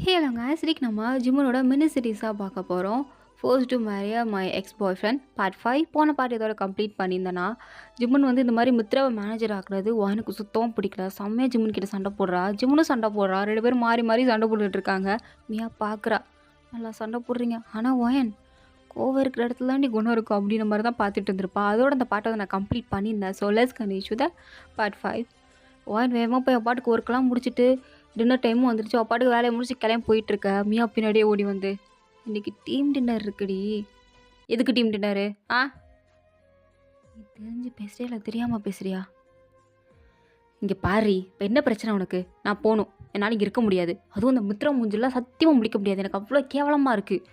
Hello guys, இன்னைக்கு நம்ம ஜிம்மனோட mini சீரீஸாக பார்க்க போகிறோம். Force to marry my X bye friend part 5. போன பார்ட் இதோட கம்ப்ளீட் பண்ணியிருந்தேன்னா ஜிம்மன் வந்து இந்த மாதிரி மித்ராவை மேனேஜர் ஆக்குறது எனக்கு சுத்தம் பிடிக்கல. செம்மையாக ஜிம்மன் கிட்ட சண்டை போடுறா, ஜிம்மனும் சண்டை போடுறா, 2 பேரும் மாறி மாறி சண்டை போட்டுட்டு இருக்காங்க. மியா பார்க்குறா, நல்லா சண்டை போடுறீங்க, ஆனால் ஒயன் கோவம் இருக்கிற இடத்துல தான் நீ குணம் இருக்கும் அப்படின்ற மாதிரி தான் பார்த்துட்டு இருந்திருப்பா. அதோட அந்த பாட்டை வந்து நான் கம்ப்ளீட் பண்ணியிருந்தேன். So let's continue the part 5. Wine வேகமாக போய் பாட்டுக்கு ஒர்க்கெலாம் முடிச்சுட்டு டின்னர் டைமும் வந்துடுச்சு. அப்பாட்டுக்கு வேலையை முடிச்சு கிளம்பி போயிட்டுருக்க. மியா பின்னாடியே ஓடி வந்து, இன்றைக்கி டீம் டின்னர் இருக்குடி. எதுக்கு டீம் டின்னரு? நீ தெரிஞ்சு பேசுறியா இல்லை தெரியாமல் பேசுறியா? இங்கே பாரு, இப்போ என்ன பிரச்சனை உனக்கு? நான் போகணும், என்னால் இங்கே இருக்க முடியாது. அதுவும் அந்த மித்ரா மூஞ்செல்லாம் சத்தியமாக முடிக்க முடியாது. எனக்கு அவ்வளோ கேவலமாக இருக்குது.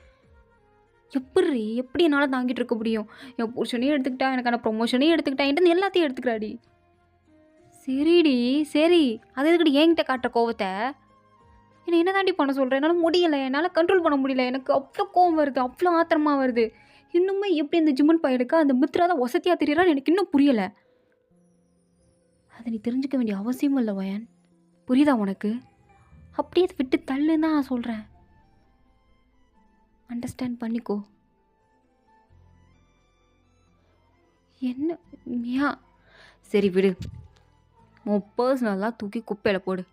எப்படி என்னால் தாங்கிட்டு இருக்க முடியும்? என் புருஷனையும் எடுத்துக்கிட்டா, எனக்கான ப்ரொமோஷனையும் எடுத்துக்கிட்டா, என்கிட்ட எல்லாத்தையும் எடுத்துக்கிறாடி. சரிடி சரி, அது எதுக்கடி என்கிட்ட காட்டுற கோவத்தை? என்ன தாண்டி பண்ண சொல்கிறேன்? என்னால் முடியலை, என்னால் கண்ட்ரோல் பண்ண முடியல. எனக்கு அவ்வளோ கோவம் வருது, அவ்வளோ ஆத்திரமாக வருது. இன்னுமே எப்படி இந்த ஜிம்மன் பையனுக்கு அந்த மித்ரா தான் வசதியாக தெரியறான்னு எனக்கு இன்னும் புரியலை. அதை நீ தெரிஞ்சுக்க வேண்டிய அவசியமும் இல்லை வயன், புரியுதா உனக்கு? அப்படியே விட்டு தள்ளுன்னு தான் நான் சொல்கிறேன். அண்டர்ஸ்டாண்ட் பண்ணிக்கோ. என்ன மியா? சரி விடு, உன் பர்சனெல்லாம் தூக்கி குப்பையில் போடு.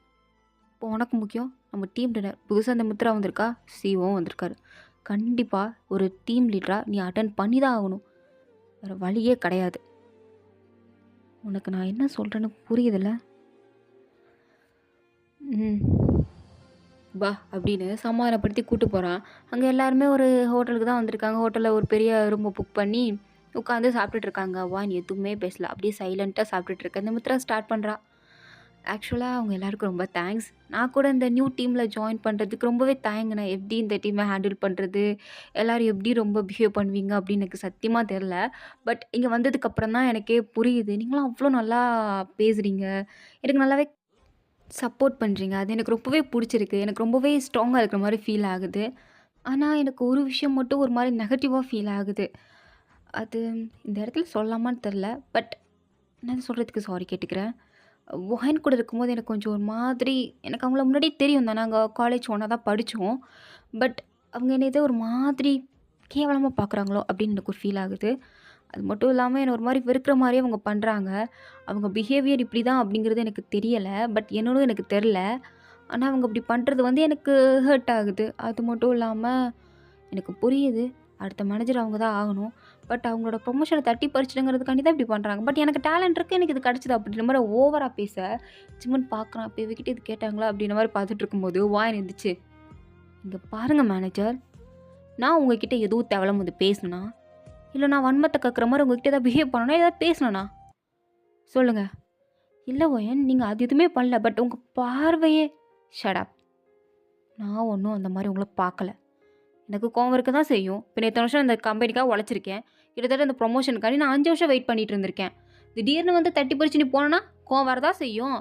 இப்போ உனக்கு முக்கியம் நம்ம டீம் டின்னர். புதுசாக அந்த மித்ரா வந்திருக்கா, சிஓவும் வந்திருக்காரு. கண்டிப்பாக ஒரு டீம் லீடராக நீ அட்டன் பண்ணி தான் ஆகணும், வேறு வழியே கிடையாது. உனக்கு நான் என்ன சொல்கிறேன்னு புரியுதில்ல? பா அப்படின்னு சமாதானப்படுத்தி கூப்பிட்டு போகிறான். அங்கே எல்லாருமே ஒரு ஹோட்டலுக்கு தான் வந்திருக்காங்க. ஹோட்டலில் ஒரு பெரிய ரூமை புக் பண்ணி உட்காந்து சாப்பிட்டுட்டு இருக்காங்க. வான் எதுவுமே பேசல, அப்படியே சைலண்ட்டாக சாப்பிட்டுட்டு இருக்க. இந்த மித்ரா ஸ்டார்ட் பண்ணுறா. ஆக்சுவலாக அவங்க எல்லாருக்கும் ரொம்ப தேங்க்ஸ். நான் கூட இந்த நியூ டீமில் ஜாயின் பண்ணுறதுக்கு ரொம்பவே தயங்கினேன். எப்படி இந்த டீமை ஹேண்டில் பண்ணுறது, எல்லோரும் எப்படி ரொம்ப பிஹேவ் பண்ணுவீங்க அப்படின்னு எனக்கு சத்தியமாக தெரில. பட் இங்கே வந்ததுக்கப்புறம் தான் எனக்கே புரியுது. நீங்களும் அவ்வளோ நல்லா பேசுகிறீங்க, எனக்கு நல்லாவே சப்போர்ட் பண்ணுறீங்க. அது எனக்கு ரொம்பவே பிடிச்சிருக்கு. எனக்கு ரொம்பவே ஸ்ட்ராங்காக இருக்கிற மாதிரி ஃபீல் ஆகுது. ஆனால் எனக்கு ஒரு விஷயம் மட்டும் ஒரு மாதிரி நெகட்டிவாக ஃபீல் ஆகுது. அது இந்த இடத்துல சொல்லலாமான்னு தெரில. பட் நான் சொல்கிறதுக்கு சாரி கேட்டுக்கிறேன். ஒஹன் கூட இருக்கும்போது எனக்கு கொஞ்சம் ஒரு மாதிரி, எனக்கு அவங்கள முன்னாடியே தெரியும் தான், நாங்கள் காலேஜ் ஒன்றா தான் படித்தோம். பட் அவங்க என்னை ஏதோ ஒரு மாதிரி கேவலமாக பார்க்குறாங்களோ அப்படின்னு எனக்கு ஒரு ஃபீல் ஆகுது. அது மட்டும் இல்லாமல் என்னை ஒரு மாதிரி வெறுக்கிற மாதிரியே அவங்க பண்ணுறாங்க. அவங்க பிஹேவியர் இப்படி தான் அப்படிங்கிறது எனக்கு தெரியலை, பட் என்னோட எனக்கு தெரில. ஆனால் அவங்க அப்படி பண்ணுறது வந்து எனக்கு ஹர்ட் ஆகுது. அது மட்டும் இல்லாமல் எனக்கு புரியுது, அடுத்த மேனேஜர் அவங்க தான் ஆகணும். பட் அவங்களோட ப்ரொமோஷனை தட்டி பறிச்சிடுங்கிறதுக்காண்டி தான் இப்படி பண்ணுறாங்க. பட் எனக்கு டேலண்ட் இருக்குது, எனக்கு இது கிடச்சிது அப்படின்ற மாதிரி ஓவராக பேச ஜிம்மன் பார்க்குறான். இப்போ இவகிட்ட இது கேட்டாங்களா அப்படின்ற மாதிரி பார்த்துட்டு இருக்கும்போது வாய் இருந்துச்சு. இங்கே பாருங்கள் மேனேஜர், நான் உங்ககிட்ட எதுவும் தேவலாம் வந்து பேசணுனா, இல்லை நான் வன்மத்தை கற்கிற மாதிரி உங்ககிட்ட ஏதாவது பிஹேவ் பண்ணணும்னா, ஏதாவது பேசணுண்ணா சொல்லுங்கள். இல்லை ஓயன், நீங்கள் அது எதுவுமே பண்ணல. பட் உங்கள் பார்வையே ஷடப். நான் ஒன்றும் அந்த மாதிரி உங்களை பார்க்கல. எனக்கு கோவம் இருக்க தான் செய்யும். இப்போ இத்தனை வருஷம் இந்த கம்பெனிக்காக உழைச்சிருக்கேன். கிட்டத்தட்ட இந்த ப்ரொமோஷனுக்காண்டி நான் 5 வருஷம் வெயிட் பண்ணிட்டு இருந்திருக்கேன். திடீர்னு வந்து தட்டி பறிச்சு நீ போனேன்னா கோவம் வரதான் செய்யும்.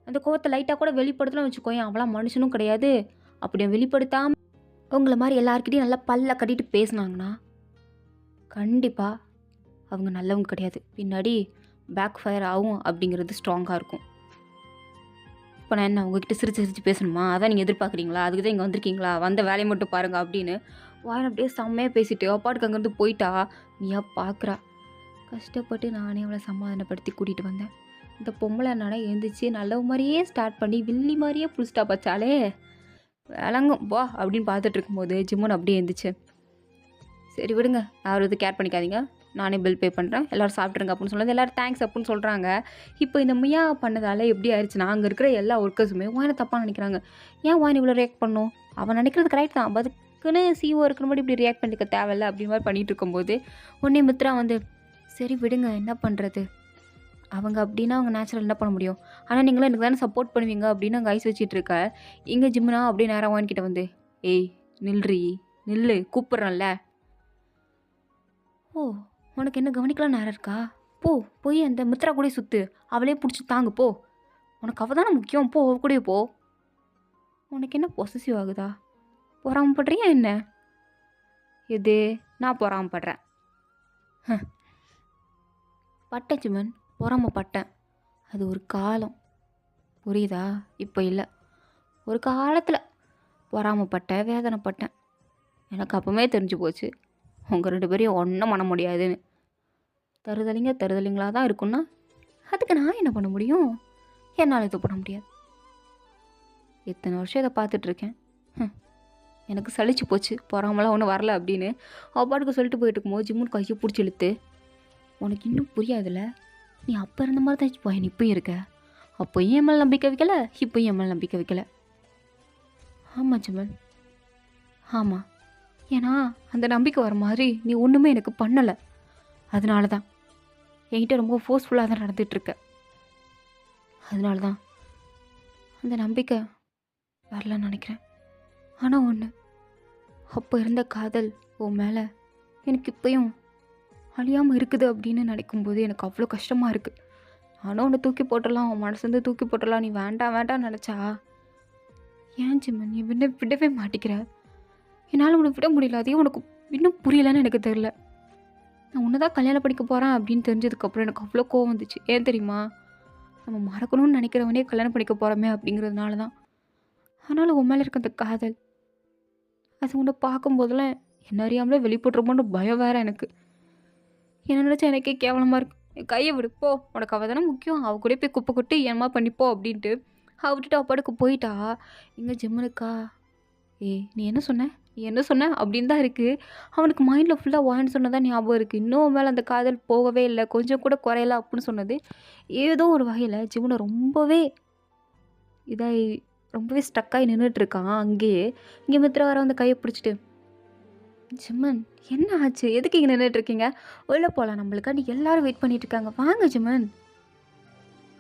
அந்த கோவத்தை லைட்டாக கூட வெளிப்படுத்தலாம் வச்சுக்கோயேன், அவளாம் மனுஷனும் கிடையாது. அப்படியே வெளிப்படுத்தாமல் உங்களை மாதிரி எல்லாருக்கிட்டையும் நல்லா பல்ல கட்டிட்டு பேசினாங்கன்னா கண்டிப்பாக அவங்க நல்லவங்க கிடையாது. பின்னாடி பேக் ஃபயர் ஆகும் அப்படிங்கிறது ஸ்ட்ராங்காக இருக்கும். இப்போ நான் என்ன உங்ககிட்ட சிரிச்சு சிரிச்சு பேசணுமா? அதான் நீங்கள் எதிர்பார்க்குறீங்களா? அதுக்கு தான் இங்கே வந்திருக்கீங்களா? வந்த வேலையை மட்டும் பாருங்கள் அப்படின்னு வாயில் அப்படியே செம்மையாக பேசிட்டு அப்பாட்டுக்கு அங்கேருந்து போயிட்டா. நீயா பார்க்குறா. கஷ்டப்பட்டு நானே அவளை சமாதானப்படுத்தி கூட்டிகிட்டு வந்தேன். இந்த பொம்பளை நானே எழுந்திரிச்சு நல்ல மாதிரியே ஸ்டார்ட் பண்ணி வில்லி மாதிரியே ஃபுல் ஸ்டாப் வச்சாலே விளங்கும் வா அப்படின்னு பார்த்துட்டு இருக்கும்போது ஜிம்மன் அப்படியே எழுந்திரிச்சு, சரி விடுங்க, யாரும் இது கேர் பண்ணிக்காதீங்க, நானே பில் பே பண்ணுறேன், எல்லோரும் சாப்பிட்ருங்க அப்படின்னு சொன்னது. எல்லோரும் தேங்க்ஸ் அப்படின்னு சொல்கிறாங்க. இப்போ இந்த மியா பண்ணதால் எப்படி ஆயிடுச்சுன்னா, அங்கே இருக்கிற எல்லா ஒர்க்கர்ஸுமே வாயினை தப்பாக நினைக்கிறாங்க. ஏன் வாயின் இவ்வளோ ரியாக்ட் பண்ணணும்? அவன் நினைக்கிறது கரெக்ட் தான், அதுக்குன்னு சிஓ இருக்கிற மாதிரி இப்படி ரியாக்ட் பண்ணிக்க தேவையில்லை அப்படின்னு மாதிரி பண்ணிகிட்டு இருக்கும்போது உடனே மித்ரா வந்து, சரி விடுங்க, என்ன பண்ணுறது, அவங்க அப்படின்னா அவங்க நேச்சுரல் என்ன பண்ண முடியும், ஆனால் நீங்களும் எனக்கு தானே சப்போர்ட் பண்ணுவீங்க அப்படின்னு அங்கே ஐஸ் வச்சிட்டு இருக்க. இங்கே ஜிம்னா அப்படியே நேராக வாங்கிக்கிட்ட வந்து, ஏய் நில்றி நில்லு, கூப்பிட்றேன்ல. ஓ, உனக்கு என்ன கவனிக்கலாம் நேரம் இருக்கா? போ போய் அந்த மித்ரா கூட சுற்று, அவளே பிடிச்சி தாங்கு போ. உனக்கு அவள் தானே முக்கியம், போ அவ கூடயே போ. உனக்கு என்ன பொசசிவ் ஆகுதா? பொறாமப்படுறியா என்ன? எது நான் பொறாமப்படுறேன்? பட்டேன் ஜிமன், பொறாமப்பட்டேன். அது ஒரு காலம், புரியுதா? இப்போ இல்லை, ஒரு காலத்தில் பொறாமப்பட்டேன், வேதனைப்பட்டேன். எனக்கு அப்போவே தெரிஞ்சு போச்சு உங்கள் 2 பேரையும் ஒன்றும் பண்ண முடியாதுன்னு. தருதலைங்களாக தான் இருக்குன்னா அதுக்கு நான் என்ன பண்ண முடியும்? என்னால் இது பண்ண முடியாது. இத்தனை வருஷம் இதை பார்த்துட்ருக்கேன். எனக்கு சலிச்சு போச்சு, பொறாமலாம் ஒன்றும் வரல அப்படின்னு பாட்டுக்கு சொல்லிட்டு போயிட்டு இருக்கும்போது ஜிம்முன்னு கையை பிடிச்சி இழுத்து, உனக்கு இன்னும் புரியாதுல்ல, நீ அப்போ இருந்த மாதிரி தான் இப்போ நீ இப்போயும் இருக்க. அப்போயும் என் மேலே நம்பிக்கை வைக்கல, இப்போயும் என் மேலே நம்பிக்கை வைக்கல. ஆமாம் ஜிம்மன், ஆமாம். ஏன்னா அந்த நம்பிக்கை வர மாதிரி நீ ஒன்றுமே எனக்கு பண்ணலை. அதனால தான் என்கிட்ட ரொம்ப ஃபோர்ஸ்ஃபுல்லாக தான் நடந்துகிட்ருக்க. அதனால தான் அந்த நம்பிக்கை வரலன்னு நினைக்கிறேன். ஆனால் ஒன்று, அப்போ இருந்த காதல் உன் மேலே எனக்கு இப்போயும் அழியாமல் இருக்குது அப்படின்னு நினைக்கும்போது எனக்கு அவ்வளோ கஷ்டமாக இருக்குது. ஆனால் உன்னை தூக்கி போட்டலாம், உன் மனசு தூக்கி போட்டலாம், நீ வேண்டாம் வேண்டாம் நினச்சா ஏன் ஜிம்மன் நீ விடவே மாட்டிக்கிற? என்னால் உன்னை விட முடியல. அதையும் உனக்கு இன்னும் புரியலன்னு எனக்கு தெரில. நான் உன்னை தான் கல்யாணம் பண்ணிக்க போகிறேன் அப்படின்னு தெரிஞ்சதுக்கப்புறம் எனக்கு அவ்வளோ கோவம் வந்துச்சு. ஏன் தெரியுமா? நம்ம மறக்கணும்னு நினைக்கிறவனே கல்யாணம் பண்ணிக்க போகிறோமே அப்படிங்கிறதுனால தான். ஆனாலும் உன் மேலே இருக்க அந்த காதல், அது உன்னை பார்க்கும்போதெல்லாம் என்ன அறியாமலே வெளிப்பட்டுருமோன்னு பயம் வேறு எனக்கு. என்ன நினச்சா எனக்கே கேவலமாக இருக்கு. என் கையை விடு, போ, உனக்கு அவள் தானே முக்கியம், அவள் கூட போய் குப்பை கொட்டி ஏமா பண்ணிப்போ அப்படின்ட்டு அவள் விட்டுட்டு அப்பாடுக்கு போயிட்டா. எங்கே ஜிம்மனுக்கா? நீ என்ன சொன்ன அப்படின்னு தான் இருக்குது. அவனுக்கு மைண்டில் ஃபுல்லாக வான்னு சொன்னதான் ஞாபகம் இருக்குது. இன்னும் மேலே அந்த காதல் போகவே இல்லை, கொஞ்சம் கூட குறையல அப்படின்னு சொன்னது ஏதோ ஒரு வகையில் ஜிம்மனை ரொம்பவே ஸ்டக்காகி நின்றுட்டுருக்கான் அங்கேயே. இங்கே மித்ரா வர வந்து கையை பிடிச்சிட்டு, ஜிம்மன் என்ன ஆச்சு, எதுக்கு இங்கே நின்றுட்டுருக்கீங்க? உள்ளே போகலாம், நம்மளுக்கா நீ எல்லோரும் வெயிட் பண்ணிகிட்ருக்காங்க, வாங்க ஜிம்மன்.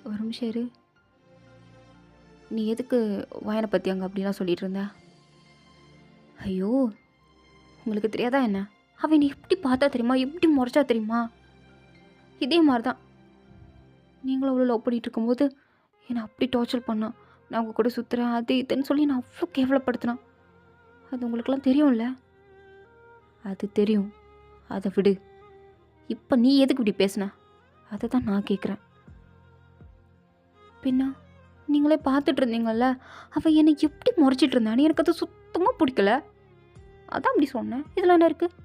ஒரு நிமிஷம் இரு, நீ எதுக்கு வாயனை பற்றி அங்கே அப்படிலாம் சொல்லிகிட்டு இருந்த? ஐயோ, உங்களுக்கு தெரியாதா என்ன? அவன் நீ எப்படி பார்த்தா தெரியுமா, எப்படி முறைச்சா தெரியுமா? இதே மாதிரி தான் நீங்களும் அவ்வளோ லவ் பண்ணிகிட்டு இருக்கும்போது என்னை அப்படி டார்ச்சர் பண்ணான். நான் உங்கள் கூட சுற்றுறேன் அது இதுன்னு சொல்லி நான் அவ்வளோ கேவலப்படுத்தினான். அது உங்களுக்கெல்லாம் தெரியும்ல? அது தெரியும், அதை விடு. இப்போ நீ எதுக்கு இப்படி பேசுன? அதை தான் நான் கேட்குறேன். பின்னா நீங்களே பார்த்துட்டு இருந்தீங்கல்ல, அவன் என்னை எப்படி முறைச்சிட்டு இருந்தான்னு எனக்கு அது சுத்தமாக பிடிக்கல. அதான் அப்படி சொன்னேன். இதில் என்ன இருக்குது?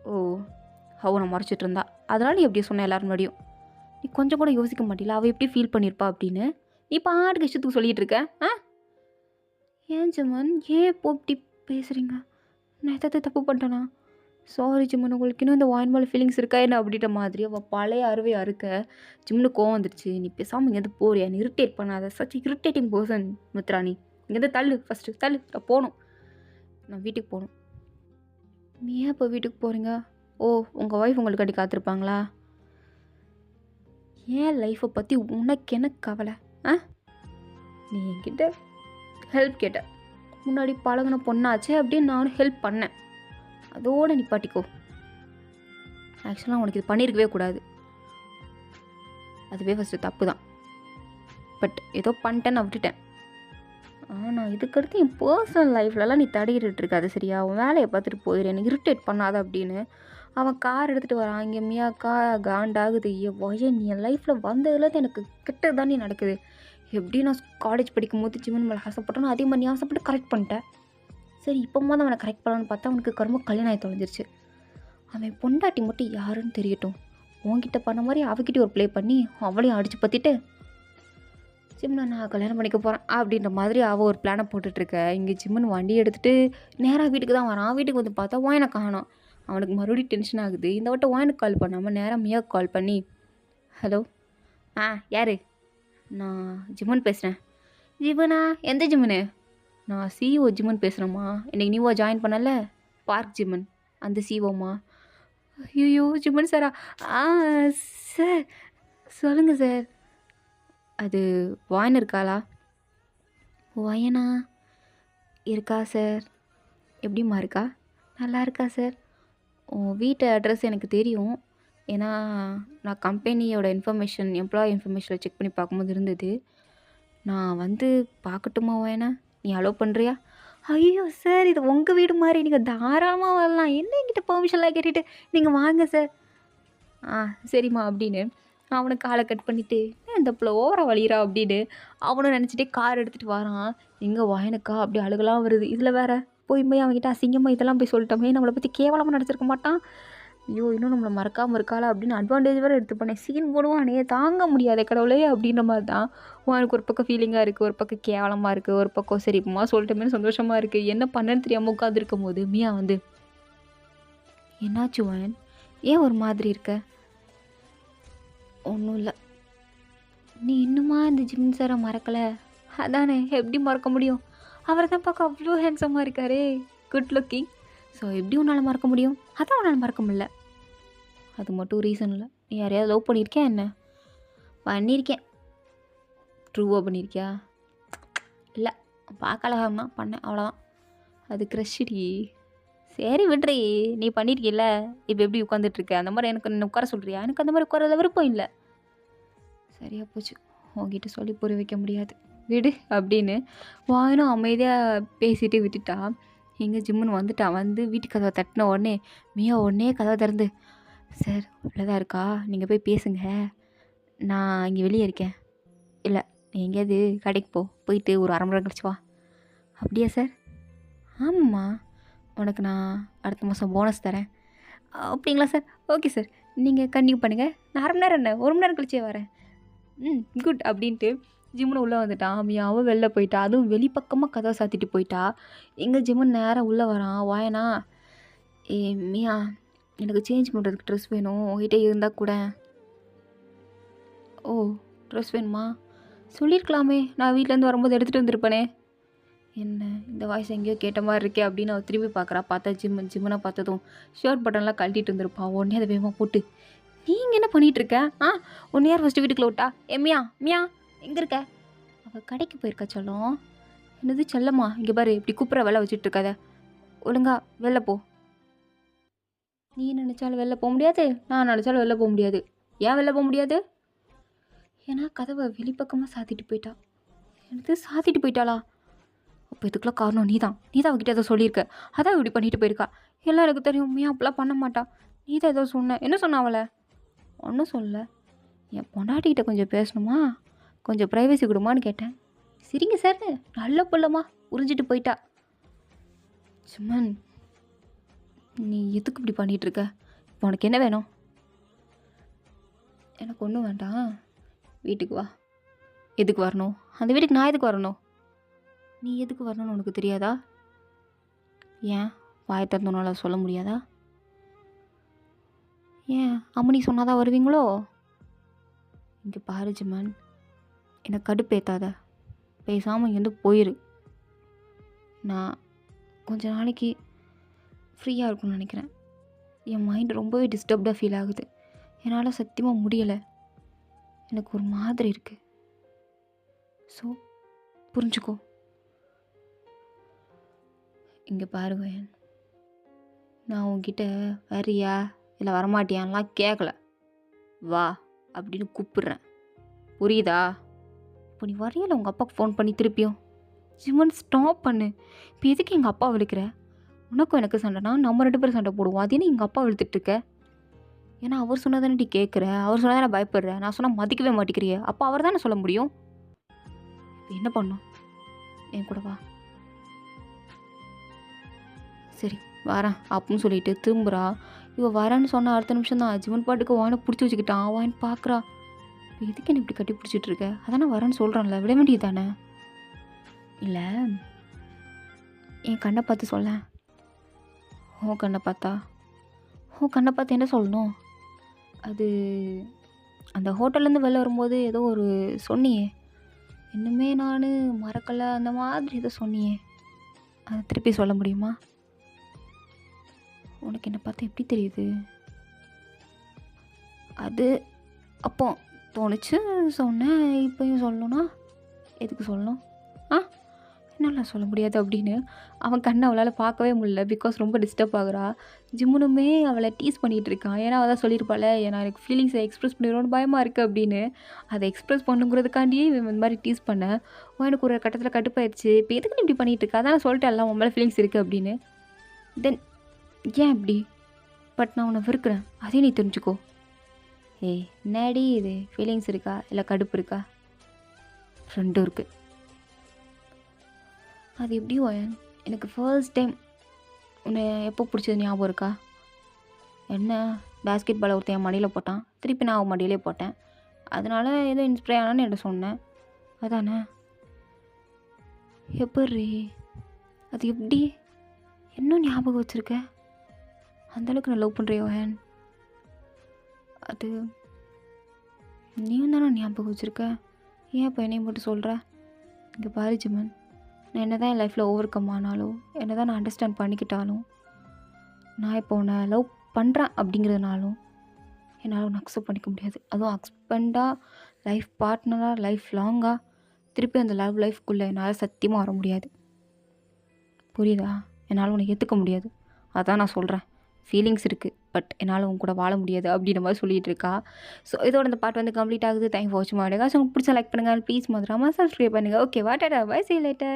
ஓ, அவனை முறைச்சிட்டு இருந்தா அதனால் எப்படி சொன்னேன் எல்லாரும் முன்னாடியும்? நீ கொஞ்சம் கூட யோசிக்க மாட்டில அவள் எப்படி ஃபீல் பண்ணியிருப்பா அப்படின்னு? நீ பாட்டுக்கு இஷ்டத்துக்கு சொல்லிகிட்டு இருக்க. ஏன் ஜிம்மன், ஏன் இப்போ இப்படி பேசுகிறீங்க? நான் எதாவது தப்பு பண்ணிட்டேனா? சாரி ஜிம்மன், உங்களுக்கு இன்னும் இந்த வாயின் மேலே ஃபீலிங்ஸ் இருக்கா என்ன அப்படின்ற மாதிரி அவள் பழைய அறுவையாக இருக்க ஜிம்முன்னு கோவம் வந்துடுச்சு. நீ பேசாமல் இங்கேருந்து போறியா? நீ இரிட்டேட் பண்ணாத. Such irritating person Mithra. நீ இங்கேருந்து தள்ளு, ஃபஸ்ட்டு தள்ளு. நான் போகணும், நான் வீட்டுக்கு போகணும். நீ ஏன் இப்போ வீட்டுக்கு போகிறீங்க? ஓ, உங்கள் ஒய்ஃப் உங்களுக்கு அடி காத்திருப்பாங்களா? ஏன் லைஃப்பை பற்றி உனக்கு என்ன கவலை? நீ என்கிட்ட ஹெல்ப் கேட்ட, முன்னாடி பழகின பொண்ணாச்சே அப்படின்னு நானும் ஹெல்ப் பண்ணேன். அதோடு நிப்பாட்டிக்கோ. ஆக்சுவலாக உனக்கு இது பண்ணியிருக்கவே கூடாது. அதுவே ஃபஸ்ட்டு தப்பு தான். பட் ஏதோ பண்ணிட்டேன்னு நான் விட்டுட்டேன். ஆனால் இதுக்கடுத்து என் பர்சனல் லைஃப்லலாம் நீ தடையிட்டு இருக்காது சரியா? அவன் வேலையை பார்த்துட்டு போயிடு, எனக்கு இரிட்டேட் பண்ணாத அப்படின்னு. அவன் கார் எடுத்துகிட்டு வரான். இங்கே மியாக்கா காண்டாகுது. நீ என் லைஃப்பில் வந்ததுலேருந்து எனக்கு கிட்ட தான் நீ நடக்குது. எப்படி நான் காலேஜ் படிக்கும் போது ஜிம்மன் மேலே ஆசைப்பட்டோன்னு அதே மாதிரி நீ ஆசைப்பட்டு கரெக்ட் பண்ணிட்டேன். சரி, இப்போ தான் அவனை கரெக்ட் பண்ணலான்னு பார்த்தா அவனுக்கு கரும கல்யாணம் ஆகி தொலைஞ்சிருச்சு. அவன் பொண்டாட்டி மட்டும் யாருன்னு தெரியட்டும், உன்கிட்ட பண்ண மாதிரி அவகிட்ட ஒரு ப்ளே பண்ணி அவளையும் அடித்து பற்றிட்டு ஜிம்னை நான் கல்யாணம் பண்ணிக்க போகிறேன் அப்படின்ற மாதிரி அவள் ஒரு பிளானை போட்டுட்ருக்க. இங்கே ஜிம்மன் வண்டி எடுத்துகிட்டு நேராக வீட்டுக்கு தான் வரான். வீட்டுக்கு வந்து பார்த்தா வாயனை காணோம். அவனுக்கு மறுபடியும் டென்ஷன் ஆகுது. இந்த வட்டம் வாயனுக்கு கால் பண்ணாமல் நேராக மியாவுக்கு கால் பண்ணி, ஹலோ, யார்? நான் ஜிம்மன் பேசுகிறேன். ஜிம்மனா? எந்த ஜிம்மனு? நான் சிஓ ஜிம்மன் பேசுகிறேம்மா. இன்றைக்கி நியூவாக ஜாயின் பண்ணல, பார்க் ஜிம்மன், அந்த சிஓம்மா. ஐயோ ஜிம்மன் சாரா? சார் சொல்லுங்கள் சார். அது வாயன் இருக்காளா? வாயனா இருக்கா சார். எப்படிம்மா இருக்கா? நல்லா இருக்கா சார். உன் வீட்டு அட்ரஸ் எனக்கு தெரியும். ஏன்னா நான் கம்பெனியோட இன்ஃபர்மேஷன், எம்ப்ளாயி இன்ஃபர்மேஷனில் செக் பண்ணி பார்க்கும்போது இருந்தது. நான் வந்து பார்க்கட்டுமா வாயனா? நீ அலோவ் பண்ணுறியா? ஐயோ சார், இது உங்கள் வீடு மாதிரி, நீங்கள் தாராளமாக வரலாம். என்ன என்கிட்ட பெர்மிஷன்லாம் கேட்டுட்டு நீங்கள் வாங்க சார். சரிம்மா அப்படின்னு அவனுக்கு காலை கட் பண்ணிவிட்டு, இந்த பிள்ளை ஓவரா வலிகிறா அப்படின்னு அவனும் நினச்சிட்டே கார் எடுத்துகிட்டு வரான். எங்கே வாயனுக்கா அப்படி அழுகலாம் வருது. இதில் வேற போய் போய் அவன்கிட்ட அசிங்கமாக இதெல்லாம் போய் சொல்லிட்டோமே, நம்மளை பற்றி கேவலமாக நடிச்சிருக்க மாட்டான். ஐயோ இன்னும் நம்மளை மறக்காமல் இருக்காளா அப்படின்னு அட்வான்டேஜ் வேறு எடுத்து பண்ணேன். சீன் போடுவானே தாங்க முடியாத கடவுளே அப்படின்ற மாதிரி தான். எனக்கு ஒரு பக்கம் ஃபீலிங்காக இருக்குது, ஒரு பக்கம் கேவலமாக இருக்குது, ஒரு பக்கம் சரிம்மா சொல்லிட்டோமே சந்தோஷமாக இருக்குது. என்ன பண்ணேன்னு தெரியாமல் உட்காந்துருக்கும் போது மியா வந்து, என்னாச்சு வாயன், ஏன் ஒரு மாதிரி இருக்க? ஒன்றும் இல்லை. நீ இன்னுமா இந்த ஜிம் சாரை மறக்கலை? அதானே, எப்படி மறக்க முடியும்? அவரை தான் பார்க்க அவ்வளோ ஹேண்ட்ஸமாக இருக்காரே, குட் லுக்கிங். ஸோ எப்படி உன்னால் மறக்க முடியும்? அதான் உன்னால் மறக்க முடியல. அது மட்டும் ரீசன் இல்லை. நீ யாரையாவது லவ் பண்ணியிருக்கியா என்ன? பண்ணியிருக்கேன். ட்ரூவாக பண்ணியிருக்கியா? இல்லை, பார்க்கலாமா பண்ணேன், அவ்வளோதான். அது க்ரஷ்டி. சரி விட்றி, நீ பண்ணியிருக்கில்ல, இப்போ எப்படி உட்காந்துட்ருக்க? அந்த மாதிரி எனக்கு உட்கார சொல்கிறியா? எனக்கு அந்த மாதிரி உட்காரல விருப்பம் இல்லை. சரியா போச்சு, உங்ககிட்ட சொல்லி புரிய வைக்க முடியாது, விடு அப்படின்னு வாயனும் அமைதியாக பேசிட்டு விட்டுட்டா. எங்கள் ஜிம்முன்னு வந்துட்டான். வந்து வீட்டு கதவை தட்டின உடனே மியா உடனே கதவை திறந்து, சார் உள்ளதாக இருக்கா, நீங்கள் போய் பேசுங்க, நான் இங்கே வெளியே இருக்கேன். இல்லை நீ எங்கேயாவது கடைக்கு போயிட்டு ஒரு அரை மணி நேரம் கழிச்சு வா. அப்படியா சார்? ஆமாம்மா, உனக்கு நான் அடுத்த மாதம் போனஸ் தரேன். அப்படிங்களா சார்? ஓகே சார், நீங்கள் கண்டினியூ பண்ணுங்கள், நான் அரை மணி நேரம் என்ன 1 மணி நேரம் கழிச்சே வரேன். குட் அப்படின்ட்டு ஜிம்முன்னு உள்ளே வந்துட்டான். மியாவும் வெளில போயிட்டா. அதுவும் வெளிப்பக்கமாக கதவை சாத்திட்டு போயிட்டா. எங்கள் ஜிம்முன்னு நேராக உள்ளே வரான். வாயனா, ஏ மியா, எனக்கு சேஞ்ச் பண்ணுறதுக்கு ட்ரெஸ் வேணும், உங்ககிட்ட இருந்தால் கூட. ஓ ட்ரெஸ் வேணுமா? சொல்லியிருக்கலாமே, நான் வீட்டிலேருந்து வரும்போது எடுத்துகிட்டு வந்திருப்பேனே. என்ன இந்த வாய்ஸ் எங்கேயோ கேட்ட மாதிரி இருக்கே அப்படின்னு அவள் திரும்பி பார்க்குறா. பார்த்தா ஜிம்முனை பார்த்ததும் ஷர்ட் பட்டன்லாம் கழட்டிட்டு வந்திருப்பான். உடனே அதை வேகமாக போட்டு, நீங்கள் என்ன பண்ணிகிட்ருக்க? ஒன்று யார் ஃபஸ்ட்டு வீட்டுக்குள்ள விட்டா? மியா மியா எங்கே இருக்க? அவள் கடைக்கு போயிருக்கா சொல்லும். என்னது செல்லம்மா, இங்கே பாரு, இப்படி கூப்பிட்ற வேலை வச்சுட்ருக்காத, ஒழுங்கா வெளில போ. நீ நினச்சாலும் வெளில போக முடியாது, நான் நினச்சாலும் வெளில போக முடியாது. ஏன் வெளில போக முடியாது? ஏன்னா கதவை வெளிப்பக்கமாக சாத்திட்டு போயிட்டா. எனக்கு சாத்திட்டு போயிட்டாளா? அப்போ இதுக்கெல்லாம் காரணம் நீ தான் அவகிட்ட ஏதோ சொல்லியிருக்க, அதான் இப்படி பண்ணிட்டு போயிருக்கா. எல்லாம் எனக்கு தெரியும், மியா அப்பெல்லாம் பண்ண மாட்டா. நீ தான் ஏதோ சொன்ன. என்ன சொன்ன அவளை? ஒன்றும் சொல்லலை. என் பொண்டாட்டிகிட்ட கொஞ்சம் பேசணுமா, கொஞ்சம் ப்ரைவசி கொடுமான்னு கேட்டேன். சரிங்க சார், நல்ல பிள்ளைமா உறிஞ்சிட்டு போயிட்டா. சுமன், நீ எதுக்கு இப்படி பண்ணிகிட்ருக்க? இப்போ உனக்கு என்ன வேணும்? எனக்கு ஒன்றும் வேண்டாம், வீட்டுக்கு வா. எதுக்கு வரணும்? அந்த வீட்டுக்கு நான் எதுக்கு வரணும்? நீ எதுக்கு வரணும்னு உனக்கு தெரியாதா? ஏன் வாயை திறந்தோனால சொல்ல முடியாதா? ஏன் அம்மனி சொன்னாதான் வருவீங்களோ? இங்கே பாரு ஜிமன், என்னை கடுப்பேத்தாத, பேசாமல் இங்கேருந்து போயிரு. நான் கொஞ்ச நாளைக்கு ஃப்ரீயாக இருக்கும்னு நினைக்கிறேன். என் மைண்ட் ரொம்பவே டிஸ்டர்ப்டாக ஃபீல் ஆகுது. என்னால் சத்தியமாக முடியலை, எனக்கு ஒரு மாதிரி இருக்குது. ஸோ புரிஞ்சுக்கோ. இங்கே பாருவேன், நான் உன்கிட்ட வரியா இல்லை வரமாட்டியான்லாம் கேட்கல, வா அப்படின்னு கூப்பிடுறேன், புரியுதா? இப்போ நீ வரையில உங்கள் அப்பாவுக்கு ஃபோன் பண்ணி திருப்பியும். ஜிமன் ஸ்டாப் பண்ணு. இப்போ எதுக்கு எங்கள் அப்பா விழுக்கிற? உனக்கும் எனக்கு சண்டைனா நம்ம 2 பேரும் சண்டை போடுவோம். அது என்ன எங்கள் அப்பா விழுத்துட்ருக்க? ஏன்னா அவர் சொன்னதானே நீ கேட்குற, அவர் சொன்னதானே பயப்படுற, நான் சொன்னால் மதிக்கவே மாட்டேங்கிறிய. அப்போ அவர் தானே சொல்ல முடியும். இப்போ என்ன பண்ணும்? என் கூட வா. சரி வரேன் அப்படின்னு சொல்லிட்டு திரும்புகிறா. இவள் வரேன்னு சொன்ன அடுத்த நிமிஷம் தான் ஜிவன் பாட்டுக்கு வாயினை பிடிச்சி வச்சுக்கிட்டான். வாயின் பார்க்குறா, எதுக்கு என்ன இப்படி கட்டி பிடிச்சிட்டு இருக்க? அதானே வரேன்னு சொல்கிறான்ல, விட வேண்டியது தானே? இல்லை, என் கண்ணை பார்த்து சொல்ல. உன் கண்ணை பார்த்தா? உன் கண்ணை பார்த்து என்ன சொல்லணும்? அது அந்த ஹோட்டல்லேருந்து வெளில வரும்போது ஏதோ ஒரு சொன்னியே, இன்னுமே நான் மறக்கலை அந்த மாதிரி ஏதோ சொன்னியே, அதை திருப்பி சொல்ல முடியுமா? உனக்கு என்னை பார்த்தா எப்படி தெரியுது? அது அப்போ தோணுச்சு சொன்னேன், இப்போயும் சொல்லணும்னா எதுக்கு சொல்லணும்? என்னால் சொல்ல முடியாது அப்படின்னு அவன் கண்ணை அவளால் பார்க்கவே முடியல. பிகாஸ் ரொம்ப டிஸ்டர்ப் ஆகுறா. ஜிம்முனுமே அவளை டீஸ் பண்ணிகிட்டு இருக்கான். ஏன்னா அவள் தான் சொல்லியிருப்பாள், ஏன்னா எனக்கு ஃபீலிங்ஸை எக்ஸ்ப்ரெஸ் பண்ணிடுவோன்னு பயமாக இருக்குது அப்படின்னு. அதை எக்ஸ்ப்ரெஸ் பண்ணுங்கிறதுக்காண்டியே இவன் இந்த மாதிரி டீஸ் பண்ண எனக்கு ஒரு கட்டத்தில் கட்டுப்பாயிடுச்சு. இப்போ எதுக்கு நீ இப்படி பண்ணிகிட்டு இருக்கா? அதான் சொல்லிட்டேன்ல உன் மேலே ஃபீலிங்ஸ் இருக்குது அப்படின்னு. தென் ஏன் இப்படி? பட் நான் உன்னை வெறுக்கிறேன், அதையும் நீ தெரிஞ்சுக்கோ. ஏய் என்னடி இது ஃபீலிங்ஸ் இருக்கா இல்லை கடுப்பு இருக்கா? ரெண்டும் இருக்குது. அது எப்படி ஓயன்? எனக்கு ஃபர்ஸ்ட் டைம் உன்னை எப்போ பிடிச்சது ஞாபகம் இருக்கா? என்ன பேஸ்கெட் பால் ஒருத்தன் என் மடியில் போட்டான், திருப்பி நான் அவன் மடியிலே போட்டேன். அதனால ஏதோ இன்ஸ்பயர் ஆனான்னு என்கிட்ட சொன்னேன். அதானே? எப்படி? அது எப்படி இன்னும் ஞாபகம் வச்சுருக்க? அந்தளவுக்கு நான் லவ் பண்ணுறியோ ஓயன்? அது நீயும் தானே ஞாபகம் வச்சுருக்க. ஏன் இப்போ என்னையும் மட்டும் சொல்கிற? இங்கே பாரு ஜிமன், நான் என்ன தான் என் லைஃப்பில் ஓவர் கம் ஆனாலும், என்ன தான் நான் அண்டர்ஸ்டாண்ட் பண்ணிக்கிட்டாலும், நான் இப்போ உன்னை லவ் பண்ணுறேன் அப்படிங்கிறதுனாலும் என்னால் ஒன்று அக்செப்ட் பண்ணிக்க முடியாது. அதுவும் ஹஸ்பண்டாக, லைஃப் பார்ட்னராக, லைஃப் லாங்காக திருப்பி அந்த லவ் லைஃப்குள்ளே என்னால் சத்தியமாக வர முடியாது. புரியுதா? என்னால் உன்னை ஏற்றுக்க முடியாது. அதான் நான் சொல்கிறேன். ஃபீலிங்ஸ் இருக்குது, பட் என்னால் உன் கூட வாழ முடியாது அப்படின்ற மாதிரி சொல்லிகிட்டு இருக்கா. ஸோ இதோட இந்த பாட்டு வந்து கம்ப்ளீட் ஆகுது. தேங்க் ஃபார் வாட்சிங். ஸோ உங்களுக்கு பிடிச்சா லைக் பண்ணுங்கள், ப்ளீஸ் மறக்காமல் சப்ஸ்கிரைப் பண்ணுங்கள். Okay, what bye, see you later.